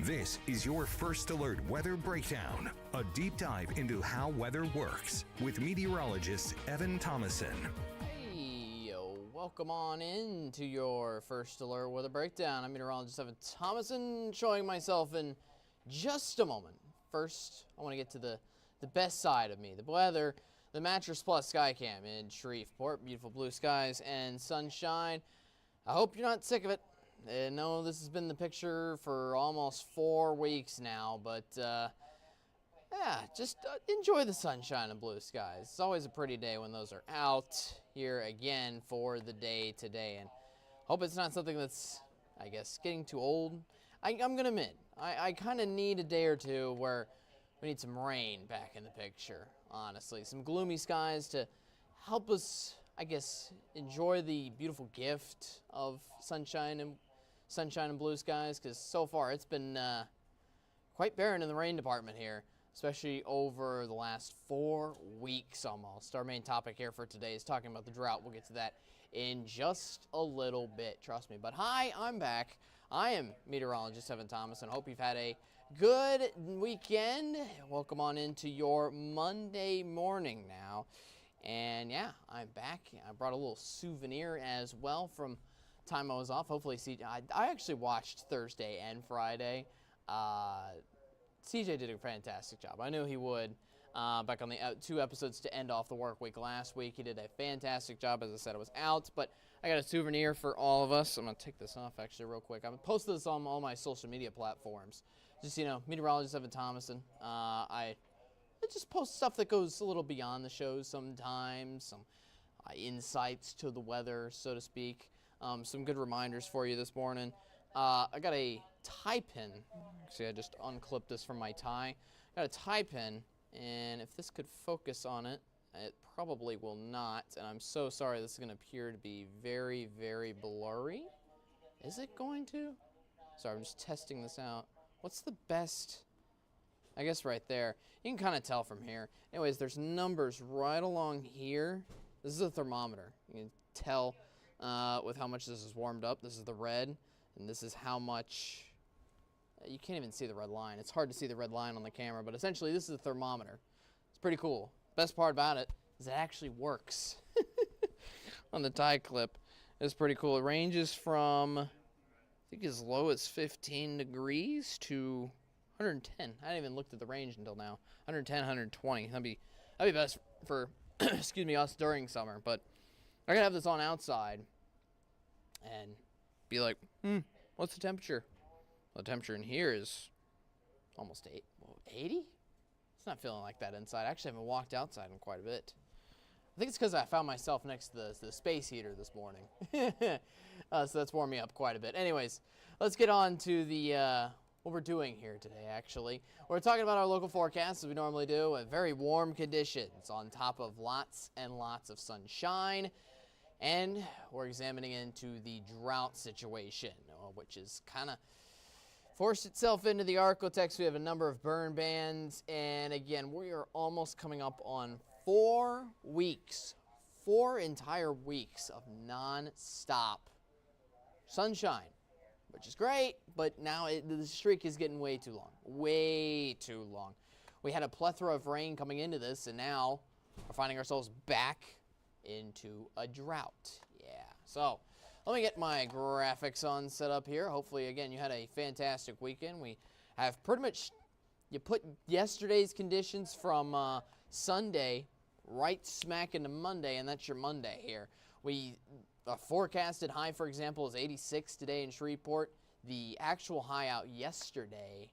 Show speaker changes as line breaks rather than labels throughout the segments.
This is your First Alert Weather Breakdown, a deep dive into how weather works with meteorologist Evan Thomason.
Hey, welcome on in to your First Alert Weather Breakdown. I'm meteorologist Evan Thomason, showing myself in just a moment. First, I want to get to the best side of me, the weather, the Mattress Plus Skycam in Shreveport. Beautiful blue skies and sunshine. I hope you're not sick of it. I know this has been the picture for almost 4 weeks now, but yeah, just enjoy the sunshine and blue skies. It's always a pretty day when those are out. Here again for the day today, and hope it's not something that's, I guess, getting too old. I'm going to admit, I kind of need a day or two where we need some rain back in the picture, honestly. Some gloomy skies to help us, I guess, enjoy the beautiful gift of sunshine and blue skies, because so far it's been quite barren in the rain department here, especially over the last 4 weeks almost. Our main topic here for today is talking about the drought. We'll get to that in just a little bit, trust me. But hi, I'm back. I am meteorologist Evan Thomason. Hope you've had a good weekend. Welcome on into your Monday morning now. And yeah, I'm back. I brought a little souvenir as well from time I was off. Hopefully I actually watched Thursday and Friday. CJ did a fantastic job. I knew he would. Back on the 2 episodes to end off the work week last week, he did a fantastic job. As I said, I was out, but I got a souvenir for all of us. I'm going to take this off actually real quick. I'm going to post this on all my social media platforms. Just, meteorologist Evan Thomason. I just post stuff that goes a little beyond the shows sometimes, some insights to the weather, so to speak. Some good reminders for you this morning. I got a tie pin. See, I just unclipped this from my tie. Got a tie pin, and if this could focus on it, it probably will not. And I'm so sorry, this is going to appear to be very, very blurry. Is it going to? Sorry, I'm just testing this out. What's the best? I guess right there. You can kind of tell from here. Anyways, there's numbers right along here. This is a thermometer. You can tell with how much this is warmed up. This is the red, and this is how much. You can't even see the red line. It's hard to see the red line on the camera, but essentially this is a thermometer. It's pretty cool. Best part about it is it actually works on the tie clip. It's pretty cool. It ranges from, I think, as low as 15 degrees to 110. I hadn't even looked at the range until now. 110, 120. That'd be best for excuse me, us during summer. But I gotta have this on outside and be like, what's the temperature? Well, the temperature in here is almost 80? It's not feeling like that inside. I actually haven't walked outside in quite a bit. I think it's because I found myself next to the space heater this morning. So that's warmed me up quite a bit. Anyways, let's get on to the what we're doing here today, actually. We're talking about our local forecast, as we normally do, with very warm conditions on top of lots and lots of sunshine. And we're examining into the drought situation, which is kind of forced itself into the Arctic. We have a number of burn bans, and again, we are almost coming up on 4 weeks, 4 entire weeks of non-stop sunshine, which is great, but now the streak is getting way too long, way too long. We had a plethora of rain coming into this, and now we're finding ourselves back into a drought. Yeah, so let me get my graphics on set up here. Hopefully, again, you had a fantastic weekend. We have pretty much, you put yesterday's conditions from Sunday right smack into Monday, and that's your Monday here. We forecasted high, for example, is 86 today in Shreveport. The actual high out yesterday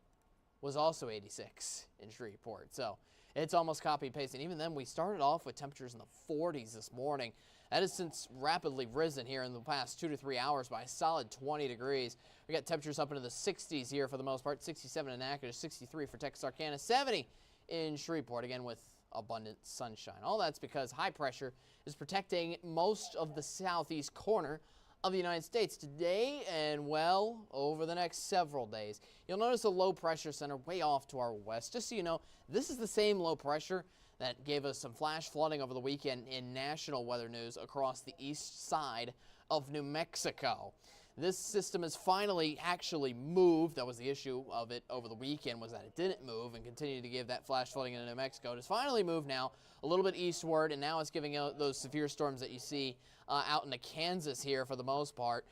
was also 86 in Shreveport. So it's almost copy-paste. And even then, we started off with temperatures in the 40s this morning. That has since rapidly risen here in the past 2 to 3 hours by a solid 20 degrees. We got temperatures up into the 60s here for the most part. 67 in Natchitoches, 63 for Texarkana, 70 in Shreveport, again with abundant sunshine. All that's because high pressure is protecting most of the southeast corner of the United States today and, well, over the next several days. You'll notice a low pressure center way off to our west. Just so you know, this is the same low pressure that gave us some flash flooding over the weekend in national weather news across the east side of New Mexico. This system has finally actually moved. That was the issue of it over the weekend, was that it didn't move and continued to give that flash flooding into New Mexico. It has finally moved now a little bit eastward, and now it's giving out those severe storms that you see out into Kansas here for the most part.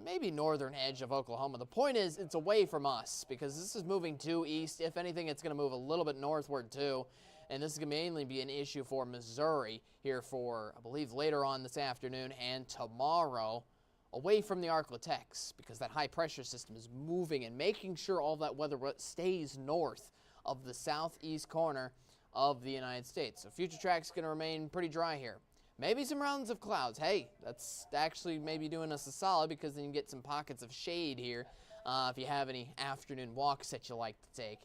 Maybe northern edge of Oklahoma. The point is, it's away from us because this is moving due east. If anything, it's going to move a little bit northward too. And this is going to mainly be an issue for Missouri here for, I believe, later on this afternoon and tomorrow, away from the Arklatex, because that high pressure system is moving and making sure all that weather stays north of the southeast corner of the United States. So future track's going to remain pretty dry here. Maybe some rounds of clouds. Hey, that's actually maybe doing us a solid because then you get some pockets of shade here if you have any afternoon walks that you like to take.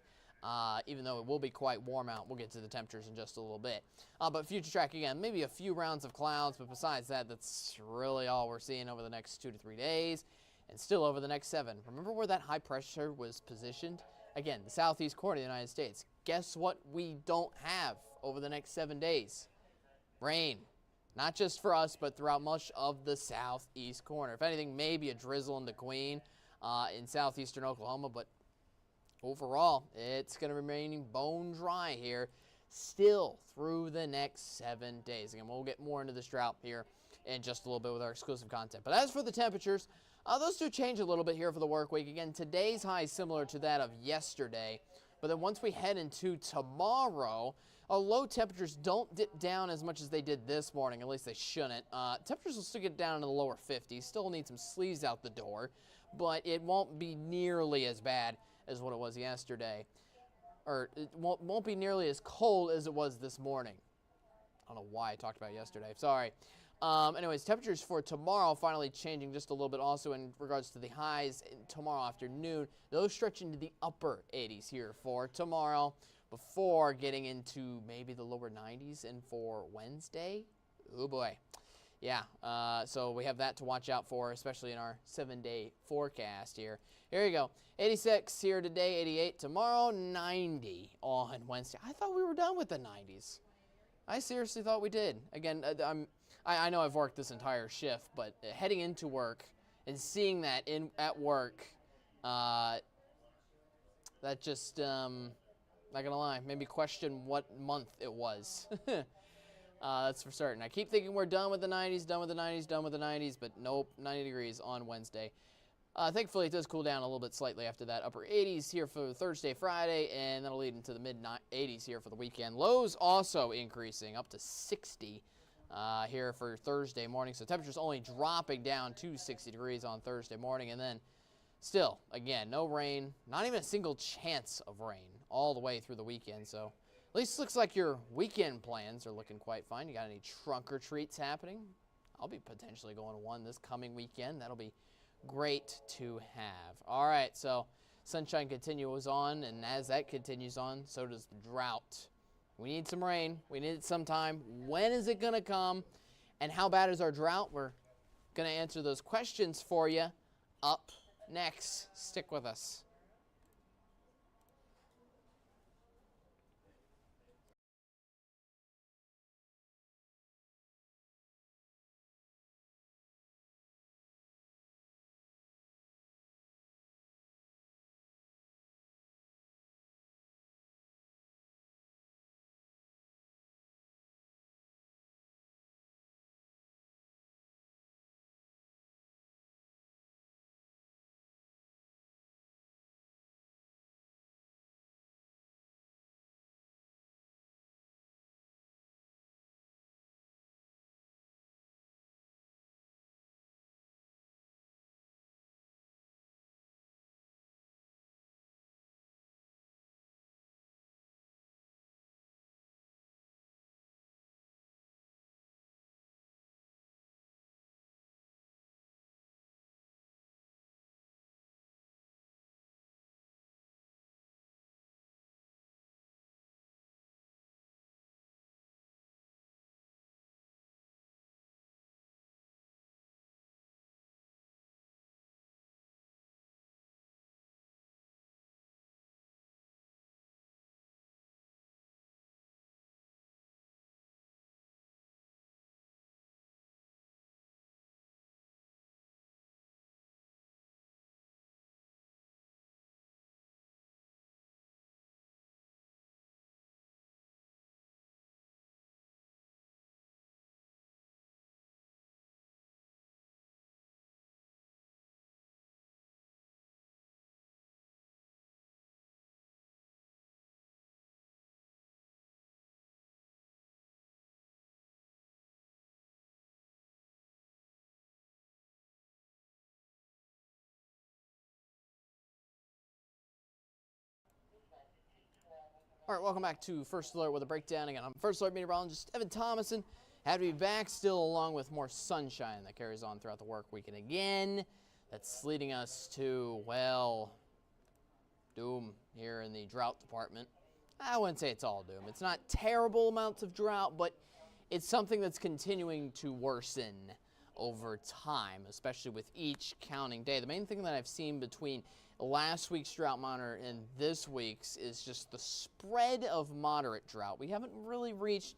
Even though it will be quite warm out. We'll get to the temperatures in just a little bit. But future track, again, maybe a few rounds of clouds, but besides that, that's really all we're seeing over the next 2 to 3 days, and still over the next 7. Remember where that high pressure was positioned? Again, the southeast corner of the United States. Guess what we don't have over the next 7 days? Rain. Not just for us, but throughout much of the southeast corner. If anything, maybe a drizzle into Queen in southeastern Oklahoma, but overall, it's going to remain bone dry here still through the next 7 days. Again, we'll get more into this drought here in just a little bit with our exclusive content. But as for the temperatures, those do change a little bit here for the work week. Again, today's high is similar to that of yesterday. But then once we head into tomorrow, low temperatures don't dip down as much as they did this morning. At least they shouldn't. Temperatures will still get down into the lower 50s. Still need some sleeves out the door. But it won't be nearly as bad as what it was yesterday. Or it won't be nearly as cold as it was this morning. I don't know why I talked about it yesterday. Sorry. Anyways, temperatures for tomorrow finally changing just a little bit also in regards to the highs tomorrow afternoon. Those stretch into the upper 80s here for tomorrow before getting into maybe the lower 90s. And for Wednesday, oh boy. Yeah, so we have that to watch out for, especially in our 7-day forecast here. Here you go. 86 here today, 88 tomorrow, 90 on Wednesday. I thought we were done with the 90s. I seriously thought we did. Again, I know I've worked this entire shift, but heading into work and seeing that at work, that just, not gonna lie, made me question what month it was. That's for certain. I keep thinking we're done with the 90s, done with the 90s, done with the 90s, but nope, 90 degrees on Wednesday. Thankfully, it does cool down a little bit slightly after that. Upper 80s here for Thursday, Friday, and that'll lead into the mid-80s here for the weekend. Lows also increasing up to 60 here for Thursday morning. So temperatures only dropping down to 60 degrees on Thursday morning. And then still, again, no rain, not even a single chance of rain all the way through the weekend. So at least looks like your weekend plans are looking quite fine. You got any trunk or treats happening? I'll be potentially going to one this coming weekend. That'll be great to have. All right, so sunshine continues on, and as that continues on, so does the drought. We need some rain. We need it sometime. When is it going to come? And how bad is our drought? We're going to answer those questions for you up next. Stick with us. All right, welcome back to First Alert with a breakdown. Again, I'm First Alert meteorologist Evan Thomason. Happy to be back, still along with more sunshine that carries on throughout the work week. And again, that's leading us to, well, doom here in the drought department. I wouldn't say it's all doom. It's not terrible amounts of drought, but it's something that's continuing to worsen over time, especially with each counting day. The main thing that I've seen between last week's drought monitor and this week's is just the spread of moderate drought. We haven't really reached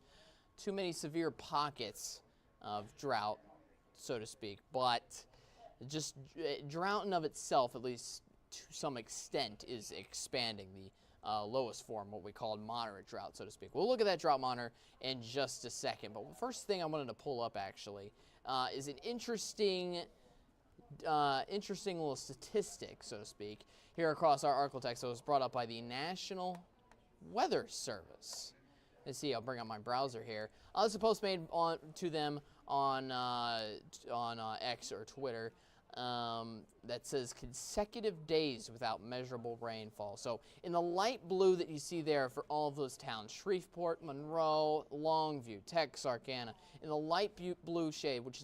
too many severe pockets of drought, so to speak, but just drought in of itself, at least to some extent, is expanding. The lowest form, what we call moderate drought, so to speak. We'll look at that drought monitor in just a second, but the first thing I wanted to pull up actually is an interesting little statistic, so to speak, here across our Arclitex. So it was brought up by the National Weather Service. Let's see, I'll bring up my browser here. This is a post made to them on X or Twitter that says consecutive days without measurable rainfall. So in the light blue that you see there for all of those towns, Shreveport, Monroe, Longview, Texarkana, in the light blue shade, which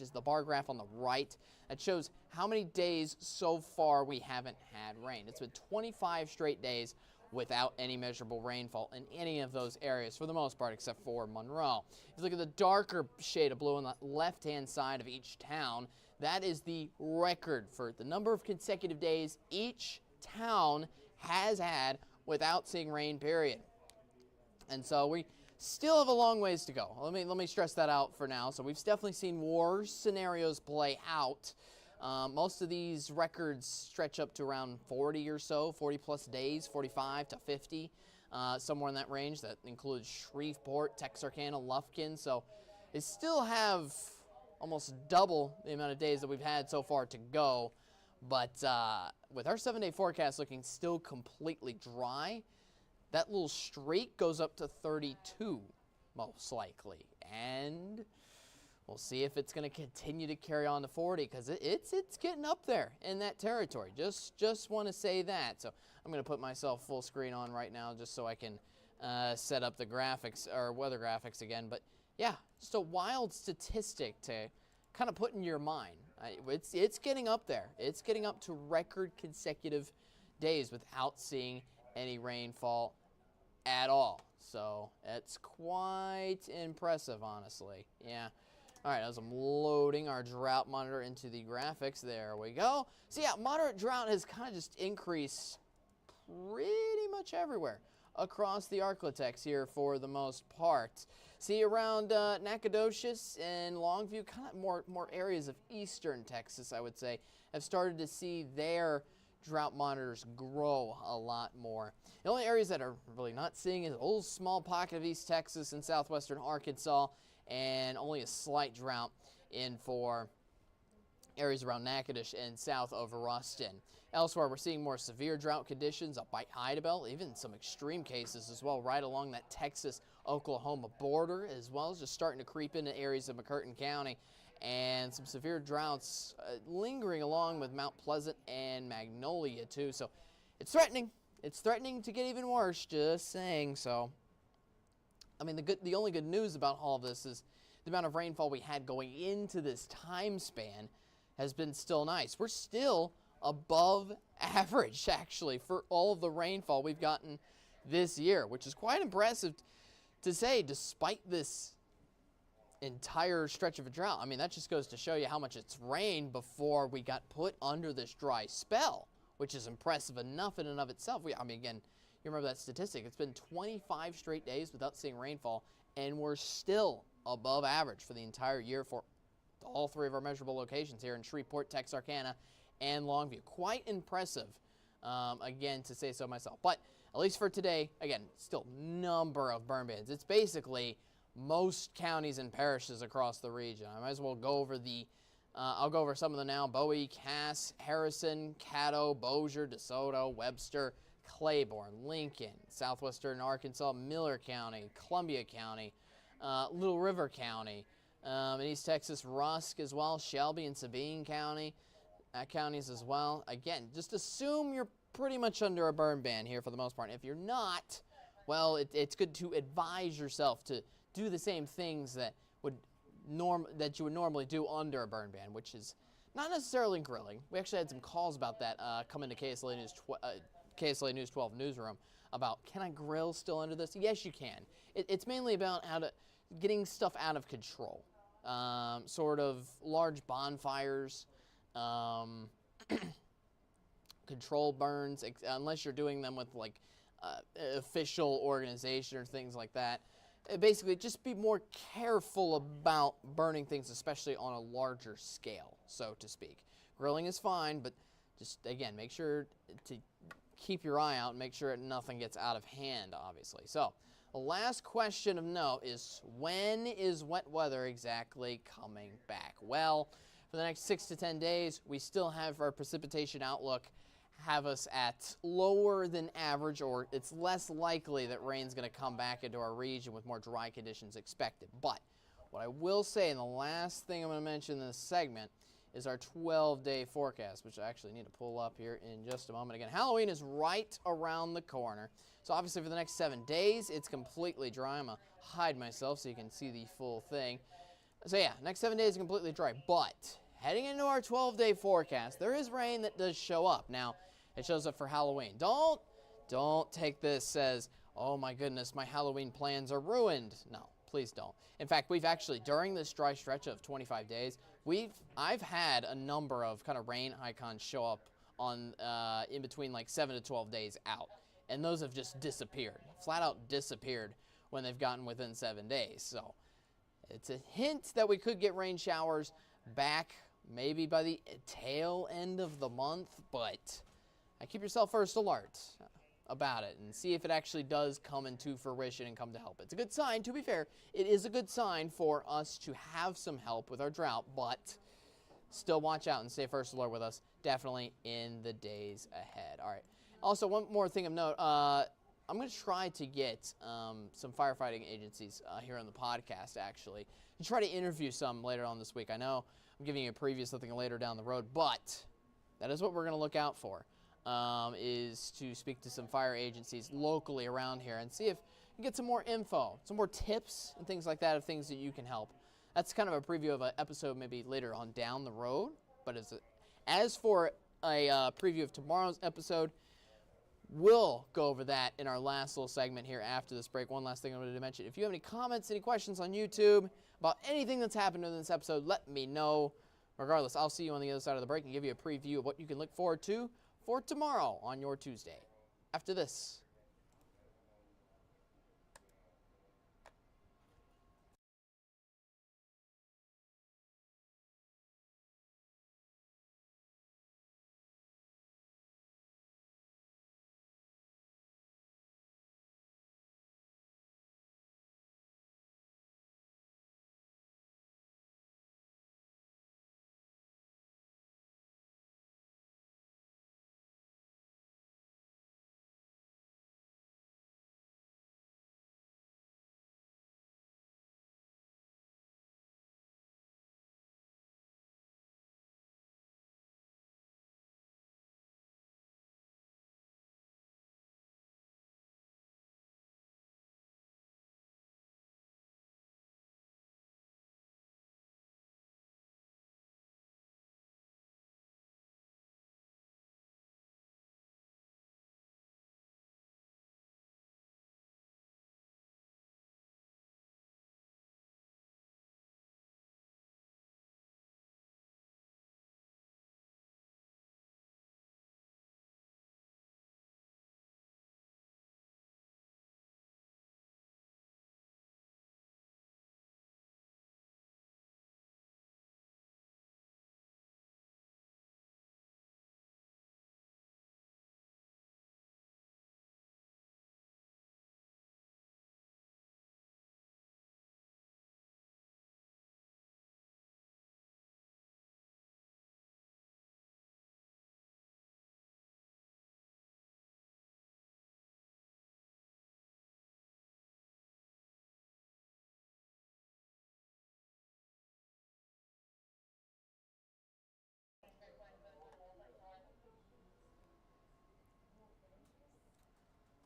is the bar graph on the right, that shows how many days so far we haven't had rain. It's been 25 straight days without any measurable rainfall in any of those areas for the most part, except for Monroe. If you look at the darker shade of blue on the left-hand side of each town, that is the record for the number of consecutive days each town has had without seeing rain, period. And so we still have a long ways to go. Let me stress that out for now. So we've definitely seen worse scenarios play out. Most of these records stretch up to around 40 or so, 40 plus days, 45 to 50, somewhere in that range. That includes Shreveport, Texarkana, Lufkin. So they still have almost double the amount of days that we've had so far to go. But with our 7-day forecast looking still completely dry, that little streak goes up to 32, most likely. And we'll see if it's going to continue to carry on to 40, because it's getting up there in that territory. Just want to say that. So I'm going to put myself full screen on right now just so I can set up the graphics, or weather graphics again. But yeah, just a wild statistic to kind of put in your mind. It's getting up there. It's getting up to record consecutive days without seeing any rainfall at all. So it's quite impressive, honestly. Yeah. All right, as I'm loading our drought monitor into the graphics, there we go. So yeah, moderate drought has kind of just increased pretty much everywhere across the Arclitex here for the most part. See, around Nacogdoches and Longview, kind of more areas of eastern Texas, I would say, have started to see their drought monitors grow a lot more. The only areas that are really not seeing is a little small pocket of East Texas and southwestern Arkansas, and only a slight drought in for areas around Natchitoches and south of Ruston. Elsewhere, we're seeing more severe drought conditions up by Idabel, even some extreme cases as well, right along that Texas-Oklahoma border, as well as just starting to creep into areas of McCurtain County, and some severe droughts lingering along with Mount Pleasant and Magnolia, too. So it's threatening. It's threatening to get even worse, just saying. So, I mean, the only good news about all of this is the amount of rainfall we had going into this time span has been still nice. We're still above average, actually, for all of the rainfall we've gotten this year, which is quite impressive to say, despite this entire stretch of a drought. I mean, that just goes to show you how much it's rained before we got put under this dry spell, which is impressive enough in and of itself. I mean, again, you remember that statistic. It's been 25 straight days without seeing rainfall, and we're still above average for the entire year for all three of our measurable locations here in Shreveport, Texarkana, and Longview. Quite impressive, again, to say so myself. But at least for today, again, still number of burn bans. It's basically most counties and parishes across the region. I might as well go over I'll go over some of them now. Bowie, Cass, Harrison, Caddo, Bossier, DeSoto, Webster, Claiborne, Lincoln, southwestern Arkansas, Miller County, Columbia County, Little River County, in East Texas, Rusk as well, Shelby and Sabine counties as well. Again, just assume you're pretty much under a burn ban here for the most part. If you're not, Well, it's good to advise yourself to do the same things that you would normally do under a burn ban, which is not necessarily grilling. We actually had some calls about that come into KSLA News 12 newsroom about, can I grill still under this? Yes, you can. It's mainly about getting stuff out of control. Sort of large bonfires, control burns, unless you're doing them with like official organization or things like that. Basically, just be more careful about burning things, especially on a larger scale, so to speak. Grilling is fine, but just, again, make sure to keep your eye out and make sure nothing gets out of hand, obviously. So, the last question of note is, when is wet weather exactly coming back? Well, for the next 6 to 10 days, we still have our precipitation outlook have us at lower than average, or it's less likely that rain's going to come back into our region with more dry conditions expected. But what I will say, and the last thing I'm going to mention in this segment, is our 12-day forecast, which I actually need to pull up here in just a moment. Again, Halloween is right around the corner. So obviously for the next 7 days, it's completely dry. I'm going to hide myself so you can see the full thing. So yeah, next 7 days is completely dry. But heading into our 12-day forecast, there is rain that does show up. Now, it shows up for Halloween. Don't take this as, oh my goodness, my Halloween plans are ruined. No, please don't. In fact, we've actually, during this dry stretch of 25 days, I've had a number of kind of rain icons show up on in between like 7 to 12 days out. And those have just disappeared, flat out disappeared when they've gotten within 7 days. So it's a hint that we could get rain showers back maybe by the tail end of the month, but keep yourself first alert about it and see if it actually does come into fruition and come to help. It's a good sign, to be fair. It is a good sign for us to have some help with our drought, but still watch out and stay first alert with us, definitely in the days ahead. All right. Also, one more thing of note, I'm going to try to get some firefighting agencies here on the podcast, actually, and try to interview some later on this week. I know I'm giving you a preview of something later down the road, but that is what we're going to look out for, is to speak to some fire agencies locally around here and see if you can get some more info, some more tips and things like that of things that you can help. That's kind of a preview of an episode maybe later on down the road, but as for a preview of tomorrow's episode, we'll go over that in our last little segment here after this break. One last thing I wanted to mention. If you have any comments, any questions on YouTube about anything that's happened in this episode, let me know. Regardless, I'll see you on the other side of the break and give you a preview of what you can look forward to for tomorrow on your Tuesday. After this.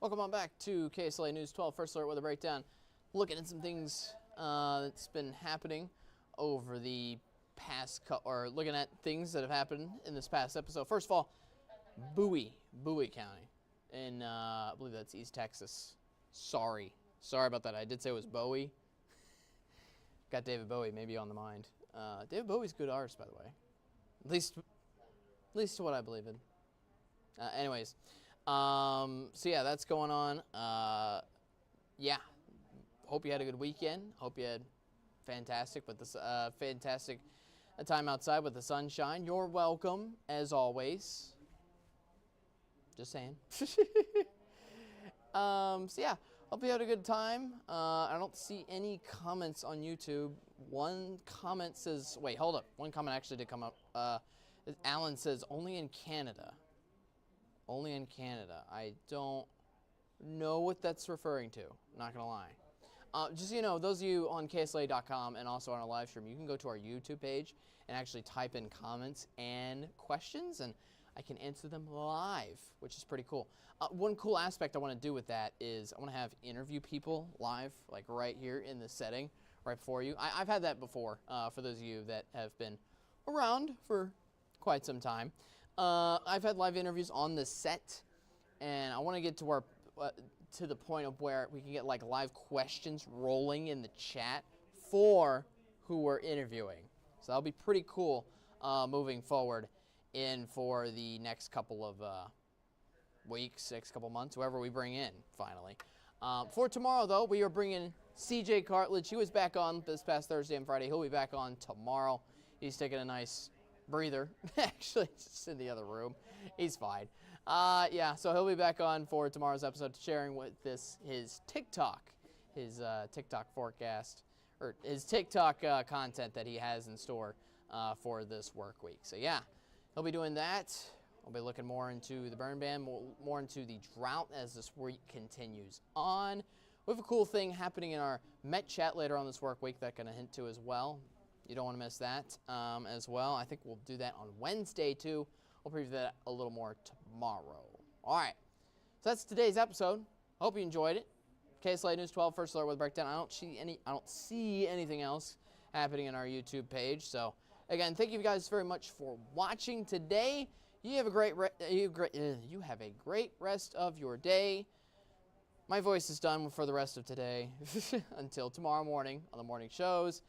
Welcome on back to KSLA News 12 First Alert Weather Breakdown. Looking at some things that's been happening over the past, or looking at things that have happened in this past episode. First of all, Bowie County, in I believe that's East Texas. Sorry about that. I did say it was Bowie. Got David Bowie maybe on the mind. David Bowie's a good artist, by the way. At least to what I believe in. Anyways, so yeah, that's going on. Yeah, hope you had a good weekend. Hope you had fantastic time outside with the sunshine. You're welcome, as always. Just saying. So yeah, hope you had a good time. I don't see any comments on YouTube. One comment says, wait, hold up. One comment actually did come up. Alan says, only in Canada. Only in Canada. I don't know what that's referring to. Not going to lie. Just so you know, those of you on KSLA.com and also on our live stream, you can go to our YouTube page and actually type in comments and questions, and I can answer them live, which is pretty cool. One cool aspect I want to do with that is I want to have interview people live, like right here in the setting, right before you. I've had that before, for those of you that have been around for quite some time. I've had live interviews on the set, and I want to get to where, to the point of where we can get like live questions rolling in the chat for who we're interviewing. So that'll be pretty cool moving forward in for the next couple of weeks, next couple months, whoever we bring in finally. For tomorrow, though, we are bringing CJ Cartledge. He was back on this past Thursday and Friday. He'll be back on tomorrow. He's taking a nice breather. Actually, just in the other room. He's fine. Yeah, so he'll be back on for tomorrow's episode, sharing with his TikTok, his TikTok forecast, or his TikTok content that he has in store for this work week. So yeah, he'll be doing that. We'll be looking more into the burn ban, more into the drought as this week continues on. We have a cool thing happening in our Met chat later on this work week that I'm going to hint to as well. You don't want to miss that as well. I think we'll do that on Wednesday too. We'll preview that a little more tomorrow. All right, so that's today's episode. Hope you enjoyed it. KSLA News 12 First Alert with Breakdown. I don't see anything else happening in our YouTube page. So again, thank you guys very much for watching today. You have a great rest of your day. My voice is done for the rest of today until tomorrow morning on the morning shows.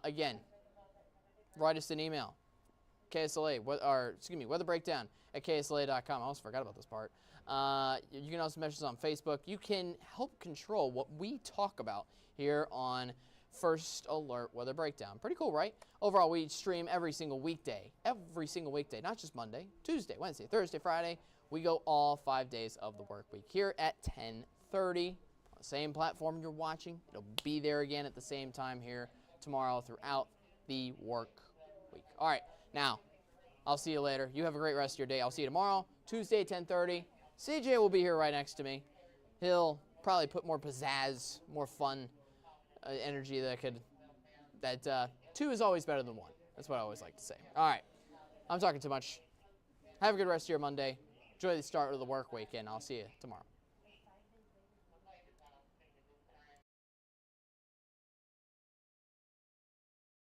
Again, write us an email. Weather Breakdown at KSLA.com. I almost forgot about this part. You can also message us on Facebook. You can help control what we talk about here on First Alert Weather Breakdown. Pretty cool, right? Overall, we stream every single weekday, not just Monday, Tuesday, Wednesday, Thursday, Friday. We go all 5 days of the work week here at 10:30 on the same platform you're watching. It'll be there again at the same time here tomorrow throughout the work week. All right, now, I'll see you later. You have a great rest of your day. I'll see you tomorrow, Tuesday, 10:30. CJ will be here right next to me. He'll probably put more pizzazz, more fun energy that 2 is always better than 1. That's what I always like to say. All right, I'm talking too much. Have a good rest of your Monday. Enjoy the start of the work week, and I'll see you tomorrow.